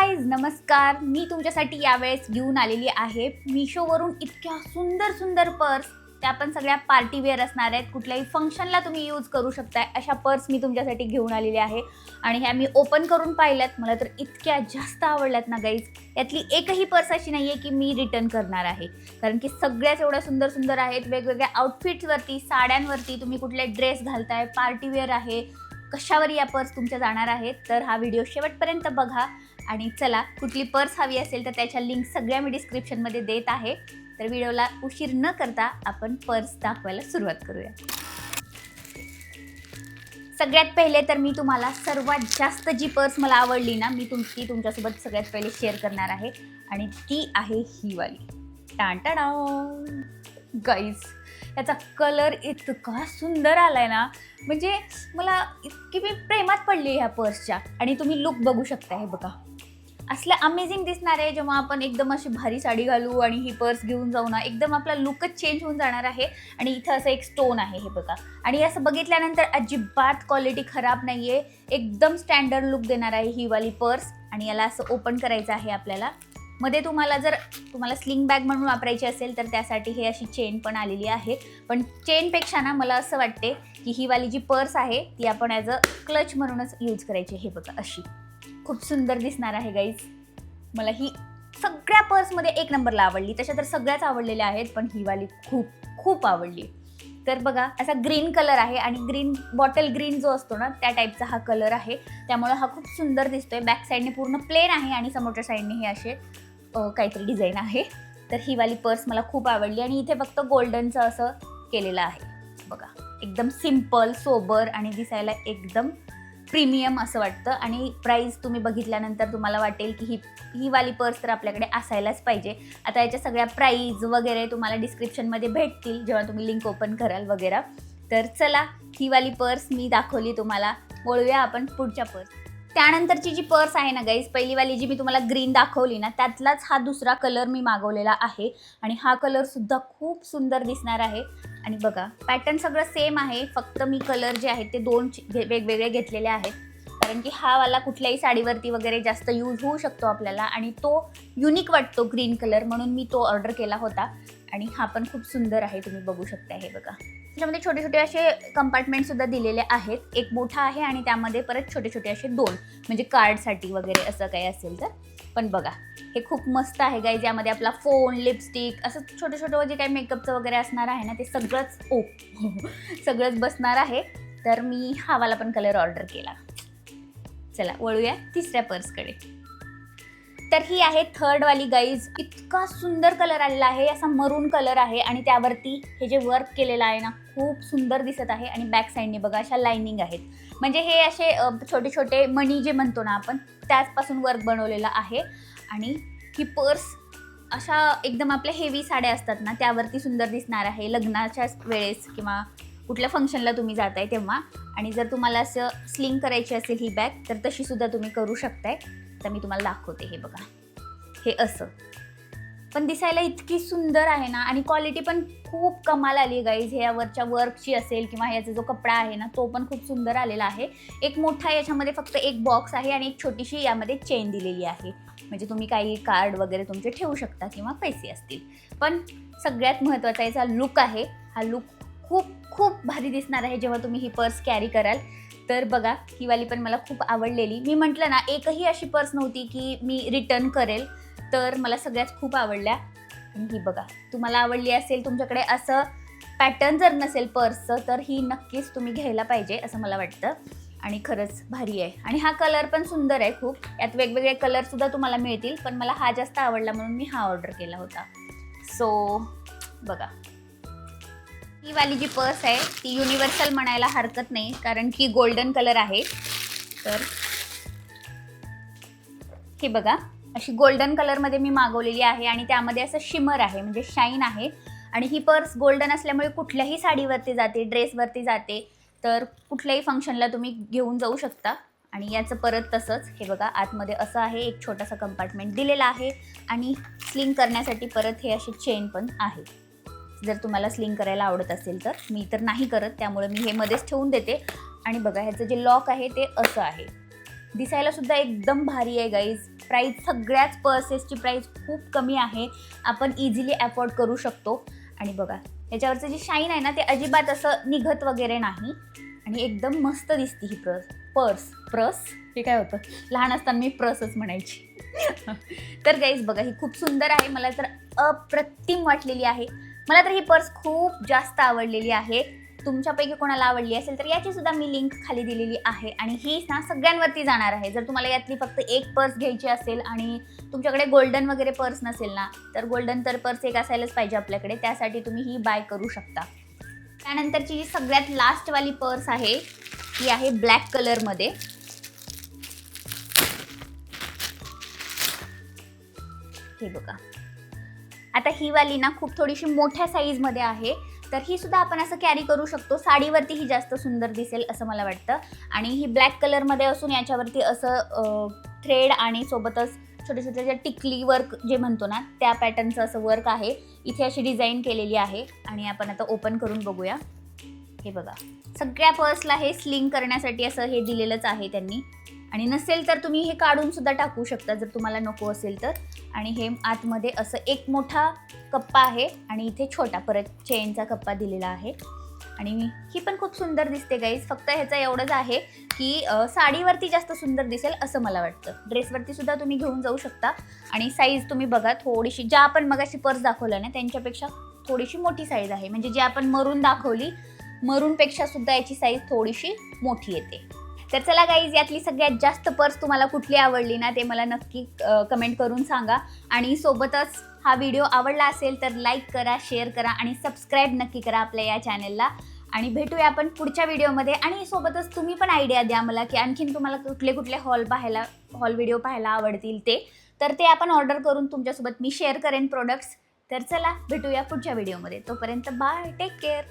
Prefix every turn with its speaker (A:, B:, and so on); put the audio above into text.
A: Guys नमस्कार. मी तुमच्यासाठी यावेळेस घेऊन आलेली आहे मिशोवरून इतक्या सुंदर सुंदर पर्स. त्या पण सगळ्या पार्टी वेअर असणार आहेत, कुठल्याही फंक्शनला तुम्ही यूज करू शकताय अशा पर्स मी तुमच्यासाठी घेऊन आलेली आहे. आणि ह्या मी ओपन करून पाहिल्यात, मला तर इतक्या जास्त आवडल्यात ना गाईज. यातली एकही पर्स अशी नाही आहे की मी रिटर्न करणार आहे, कारण की सगळ्याच एवढ्या सुंदर सुंदर आहेत. वेगवेगळ्या आउटफिट्सवरती, साड्यांवरती, तुम्ही कुठले ड्रेस घालताय, पार्टी वेअर आहे, कशावर या पर्स तुमच्या जाणार आहेत. तर हा व्हिडिओ शेवटपर्यंत बघा. आणि चला, कुठली पर्स हवी असेल तर त्याच्या लिंक सगळ्या मी डिस्क्रिप्शनमध्ये देत आहे. तर व्हिडिओला उशीर न करता आपण पर्स दाखवायला सुरुवात करूया. सगळ्यात पहिले तर मी तुम्हाला सर्वात जास्त जी पर्स मला आवडली ना, मी तुमच्यासोबत सगळ्यात पहिले शेअर करणार आहे. आणि ती आहे ही वाली. टांटाडा गाईज, याचा कलर इतका सुंदर आलाय ना, म्हणजे मला इतकी मी प्रेमात पडली ह्या पर्सच्या. आणि तुम्ही लुक बघू शकता, हे बघा असलं अमेझिंग दिसणार आहे जेव्हा आपण एकदम अशी भारी साडी घालू आणि ही पर्स घेऊन जाऊ ना, एकदम आपला लुकच चेंज होऊन जाणार आहे. आणि इथं असं एक स्टोन आहे, हे बघा. आणि असं बघितल्यानंतर अजिबात क्वालिटी खराब नाहीये, एकदम स्टँडर्ड लुक देणार आहे ही वाली पर्स. आणि याला असं ओपन करायचं आहे आपल्याला. मध्ये तुम्हाला स्लिंग बॅग म्हणून वापरायची असेल तर त्यासाठी हे अशी चेन पण आलेली आहे. पण चेनपेक्षा ना मला असं वाटते की ही वाली जी पर्स आहे ती आपण ॲज अ क्लच म्हणूनच यूज करायची. हे बघा, अशी खूप सुंदर दिसणार आहे गाईज. मला ही सगळ्या पर्समध्ये एक नंबरला आवडली. तशा तर सगळ्याच आवडलेल्या आहेत, पण ही वाली खूप खूप आवडली. तर बघा, असा ग्रीन कलर आहे आणि ग्रीन बॉटल ग्रीन जो असतो ना त्या टाईपचा हा कलर आहे, त्यामुळे हा खूप सुंदर दिसतोय. बॅक साईडने पूर्ण प्लेन आहे आणि समोरच्या साईडने हे असे काहीतरी डिझाईन आहे. तर ही वाली पर्स मला खूप आवडली. आणि इथे फक्त गोल्डनचं असं केलेलं आहे बघा. एकदम सिम्पल, सोबर आणि दिसायला एकदम प्रीमियम असं वाटतं. आणि प्राईस तुम्ही बघितल्यानंतर तुम्हाला वाटेल की ही वाली पर्स तर आपल्याकडे असायलाच पाहिजे. आता याच्या सगळ्या प्राईज वगैरे तुम्हाला डिस्क्रिप्शनमध्ये भेटतील जेव्हा तुम्ही लिंक ओपन कराल वगैरे. तर चला, ही वाली पर्स मी दाखवली तुम्हाला. वळूया आपण पुढच्या पर्स. त्यानंतरची जी पर्स आहे ना गाईज, पहिलीवाली जी मी तुम्हाला ग्रीन दाखवली ना, त्यातलाच हा दुसरा कलर मी मागवलेला आहे. आणि हा कलरसुद्धा खूप सुंदर दिसणार आहे. आणि बघा, पॅटर्न सगळं सेम आहे, फक्त मी कलर जे आहेत ते दोन वेगवेगळे घेतलेले आहेत. कारण की हा वाला कुठल्याही साडीवरती वगैरे जास्त यूज होऊ शकतो आपल्याला, आणि तो युनिक वाटतो ग्रीन कलर, म्हणून मी तो ऑर्डर केला होता. आणि हा पण खूप सुंदर आहे, तुम्ही बघू शकता. हे बघा, त्याच्यामध्ये छोटे छोटे असे कंपार्टमेंटसुद्धा दिलेले आहेत. एक मोठा आहे आणि त्यामध्ये परत छोटे छोटे असे दोन, म्हणजे कार्डसाठी वगैरे असं काही असेल तर. पण बघा, हे खूप मस्त आहे गाईज. यामध्ये आपला फोन, लिपस्टिक, असं छोटं छोटं जे काही मेकअपचं वगैरे असणार आहे ना, ते सगळंच सगळंच बसणार आहे. तर मी हा वाला पण कलर ऑर्डर केला. चला, वळूया तिसऱ्या पर्सकडे. तर ही आहे थर्ड वाली गाईज. इतका सुंदर कलर आलेला आहे, असा मरून कलर आहे. आणि त्यावरती हे जे वर्क केलेलं आहे ना, खूप सुंदर दिसत आहे. आणि बॅक साईडने बघा अशा लाईनिंग आहेत, म्हणजे हे असे छोटे छोटे मणी जे म्हणतो ना आपण, त्याचपासून वर्क बनवलेलं आहे. आणि ही पर्स अशा एकदम आपल्या हेवी साड्या असतात ना त्यावरती सुंदर दिसणार आहे, लग्नाच्या वेळेस किंवा कुठल्या फंक्शनला तुम्ही जाताय तेव्हा. आणि जर तुम्हाला असं स्लिंग करायची असेल ही बॅग, तर तशीसुद्धा तुम्ही करू शकताय. तर मी तुम्हाला दाखवते. हे बघा, हे असं पण दिसायला इतकी सुंदर आहे ना. आणि क्वालिटी पण खूप कमाल आली आहे गाईज. ह्यावरच्या वर्कची असेल किंवा ह्याचा जो कपडा आहे ना, तो पण खूप सुंदर आलेला आहे. एक मोठा याच्यामध्ये फक्त एक बॉक्स आहे आणि एक छोटीशी यामध्ये चेन दिलेली आहे, म्हणजे तुम्ही काही कार्ड वगैरे तुमचे ठेवू शकता किंवा पैसे असतील. पण सगळ्यात महत्त्वाचा याचा लुक आहे. हा लुक खूप खूप भारी दिसणार आहे जेव्हा तुम्ही ही पर्स कॅरी कराल. तर बघा, ही वाली पण मला खूप आवडलेली. मी म्हटलं ना, एकही अशी पर्स नव्हती की मी रिटर्न करेल. तर मला सगळ्याच खूप आवडल्या. आणि ही बघा, तुम्हाला आवडली असेल, तुमच्याकडे असं पॅटर्न जर नसेल पर्सचं, तर ही नक्कीच तुम्ही घ्यायला पाहिजे असं मला वाटतं. आणि खरंच भारी आहे. आणि हा कलर पण सुंदर आहे खूप. यात वेगवेगळे कलरसुद्धा तुम्हाला मिळतील, पण मला हा जास्त आवडला म्हणून मी हा ऑर्डर केला होता. सो बघा, ही वाली जी पर्स आहे ती युनिव्हर्सल म्हणायला हरकत नाही, कारण की गोल्डन कलर आहे. तर हे बघा, अशी गोल्डन कलरमध्ये मी मागवलेली आहे. आणि त्यामध्ये असं शिमर आहे, म्हणजे शाईन आहे. आणि ही पर्स गोल्डन असल्यामुळे कुठल्याही साडीवरती जाते, ड्रेसवरती जाते, तर कुठल्याही फंक्शनला तुम्ही घेऊन जाऊ शकता. आणि याचं परत तसंच, हे बघा, आतमध्ये असं आहे, एक छोटासा कंपार्टमेंट दिलेला आहे. आणि स्लिंग करण्यासाठी परत हे अशी चेन पण आहे, जर तुम्हाला स्लिंग करायला आवडत असेल तर. मी तर नाही करत, त्यामुळे मी हे मध्येच ठेवून देते. आणि बघा, ह्याचं जे लॉक आहे ते असं आहे. दिसायला सुद्धा एकदम भारी आहे गाईज. प्राईस सगळ्याच पर्सेसची प्राईस खूप कमी आहे, आपण इझिली अफोर्ड करू शकतो. आणि बघा याच्यावरचं जे शाईन आहे ना ते अजिबात असं निघत वगैरे नाही आणि एकदम मस्त दिसते ही पर्स हे काय होतं, लहान असताना मी पर्सच म्हणायची. तर गाईज बघा ही खूप सुंदर आहे, मला तर अप्रतिम वाटलेली आहे. मला तर ही पर्स खूप जास्त आवडलेली आहे. तुमच्यापैकी कोणाला आवडली असेल तर याची सुद्धा मी लिंक खाली दिलेली आहे आणि ही ना सगळ्यांवरती जाणार आहे. जर तुम्हाला यातली फक्त एक पर्स घ्यायची असेल आणि तुमच्याकडे गोल्डन वगैरे पर्स नसेल ना, तर गोल्डन तर पर्स एक असायलाच पाहिजे आपल्याकडे, त्यासाठी तुम्ही ही बाय करू शकता. त्यानंतरची जी सगळ्यात लास्टवाली पर्स आहे ती आहे ब्लॅक कलरमध्ये. हे बघा, आता ही वाली ना खूप थोडीशी मोठ्या साईजमध्ये आहे, तर ही सुद्धा आपण असं कॅरी करू शकतो. साडीवरती ही जास्त सुंदर दिसेल असं मला वाटतं. आणि ही ब्लॅक कलरमध्ये असून याच्यावरती असं थ्रेड आणि सोबतच छोटे छोटे जे टिकली वर्क जे म्हणतो ना त्या पॅटर्नचं असं वर्क आहे. इथे अशी डिझाईन केलेली आहे आणि आपण आता ओपन करून बघूया. हे बघा, सगळ्या पर्सला हे स्लिंग करण्यासाठी असं हे दिलेलंच आहे त्यांनी. आणि नसेल तर तुम्ही हे काढून सुद्धा टाकू शकता जर तुम्हाला नको असेल तर. आणि हे आतमध्ये असं एक मोठा कप्पा आहे आणि इथे छोटा परत चेनचा कप्पा दिलेला आहे. आणि ही पण खूप सुंदर दिसते गाईज. फक्त ह्याचं एवढंच आहे की साडीवरती जास्त सुंदर दिसेल असं मला वाटतं. ड्रेसवरती सुद्धा तुम्ही घेऊन जाऊ शकता. आणि साईज तुम्ही बघा थोडीशी, ज्या आपण मगाशी पर्स दाखवल्या ना त्यांच्यापेक्षा थोडीशी मोठी साईज आहे. म्हणजे जी आपण मरून दाखवली, मरूनपेक्षा सुद्धा याची साईज थोडीशी मोठी येते. तर चला गाईज, यातली सगळ्यात जास्त पर्स तुम्हाला कुठली आवडली ना ते मला नक्की कमेंट करून सांगा. आणि सोबतच हा व्हिडिओ आवडला असेल तर लाईक करा, शेअर करा आणि सबस्क्राईब नक्की करा आपल्या या चॅनलला. आणि भेटूया आपण पुढच्या व्हिडिओमध्ये. आणि सोबतच तुम्ही पण आयडिया द्या मला की आणखीन तुम्हाला कुठले कुठले हॉल व्हिडिओ पाहायला आवडतील तर ते आपण ऑर्डर करून तुमच्यासोबत मी शेअर करेन प्रोडक्ट्स. तर चला भेटूया पुढच्या व्हिडिओमध्ये. तोपर्यंत बाय, टेक केअर.